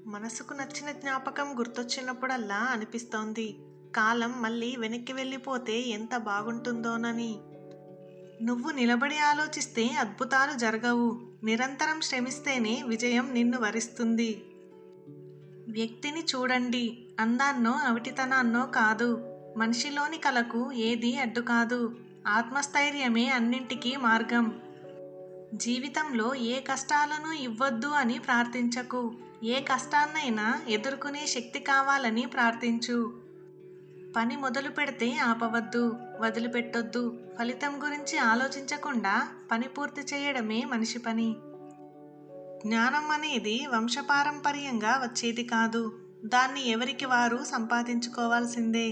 మనసుకు నచ్చిన జ్ఞాపకం గుర్తొచ్చినప్పుడల్లా అనిపిస్తోంది, కాలం మళ్ళీ వెనక్కి వెళ్ళిపోతే ఎంత బాగుంటుందోనని. నువ్వు నిలబడి ఆలోచిస్తే అద్భుతాలు జరగవు. నిరంతరం శ్రమిస్తేనే విజయం నిన్ను వరిస్తుంది. వ్యక్తిని చూడండి, అందాన్నో అవిటితనాన్నో కాదు. మనిషిలోని కలకు ఏదీ అడ్డు కాదు. ఆత్మస్థైర్యమే అన్నింటికీ మార్గం. జీవితంలో ఏ కష్టాలను ఇవ్వొద్దు అని ప్రార్థించకు. ఏ కష్టాన్నైనా ఎదుర్కొనే శక్తి కావాలని ప్రార్థించు. పని మొదలు పెడితే ఆపవద్దు, వదిలిపెట్టొద్దు. ఫలితం గురించి ఆలోచించకుండా పని పూర్తి చేయడమే మనిషి పని. జ్ఞానం అనేది వంశపారంపర్యంగా వచ్చేది కాదు. దాన్ని ఎవరికి వారు సంపాదించుకోవాల్సిందే.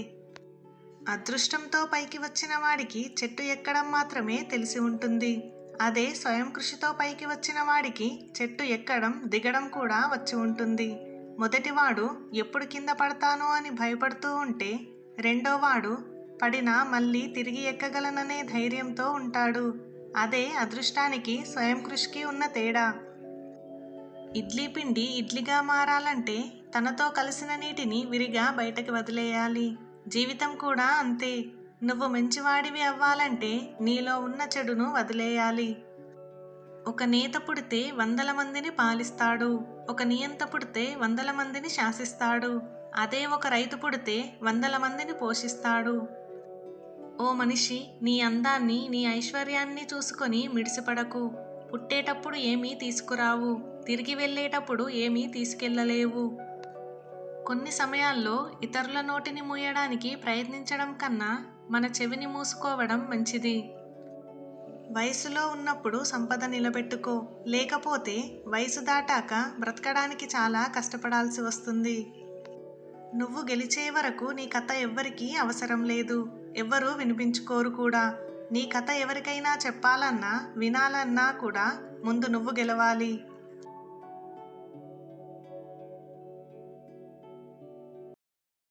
అదృష్టంతో పైకి వచ్చిన వాడికి చెట్టు ఎక్కడం మాత్రమే తెలిసి ఉంటుంది. అదే స్వయం కృషితో పైకి వచ్చిన వాడికి చెట్టు ఎక్కడం దిగడం కూడా వచ్చి ఉంటుంది. మొదటివాడు ఎప్పుడు కింద పడతానో అని భయపడుతూ ఉంటే, రెండోవాడు పడినా మళ్ళీ తిరిగి ఎక్కగలననే ధైర్యంతో ఉంటాడు. అదే అదృష్టానికి స్వయం కృషికి ఉన్న తేడా. ఇడ్లీ పిండి ఇడ్లీగా మారాలంటే తనతో కలిసిన నీటిని విరిగా బయటకు వదిలేయాలి. జీవితం కూడా అంతే. నువ్వు మంచివాడివి అవ్వాలంటే నీలో ఉన్న చెడును వదిలేయాలి. ఒక నేత పుడితే 100 మందిని పాలిస్తాడు. ఒక నియంత పుడితే 100 మందిని శాసిస్తాడు. అదే ఒక రైతు పుడితే 100 మందిని పోషిస్తాడు. ఓ మనిషి, నీ అందాన్ని, నీ ఐశ్వర్యాన్ని చూసుకొని మిడిసిపడకు. పుట్టేటప్పుడు ఏమీ తీసుకురావు, తిరిగి వెళ్ళేటప్పుడు ఏమీ తీసుకెళ్ళలేవు. కొన్ని సమయాల్లో ఇతరుల నోటిని మూయడానికి ప్రయత్నించడం కన్నా మన చెవిని మూసుకోవడం మంచిది. వయసులో ఉన్నప్పుడు సంపద నిలబెట్టుకో, లేకపోతే వయసు దాటాక బ్రతకడానికి చాలా కష్టపడాల్సి వస్తుంది. నువ్వు గెలిచే వరకు నీ కథ ఎవ్వరికీ అవసరం లేదు. ఎవ్వరూ వినిపించుకోరు కూడా. నీ కథ ఎవరికైనా చెప్పాలన్నా, వినాలన్నా కూడా ముందు నువ్వు గెలవాలి.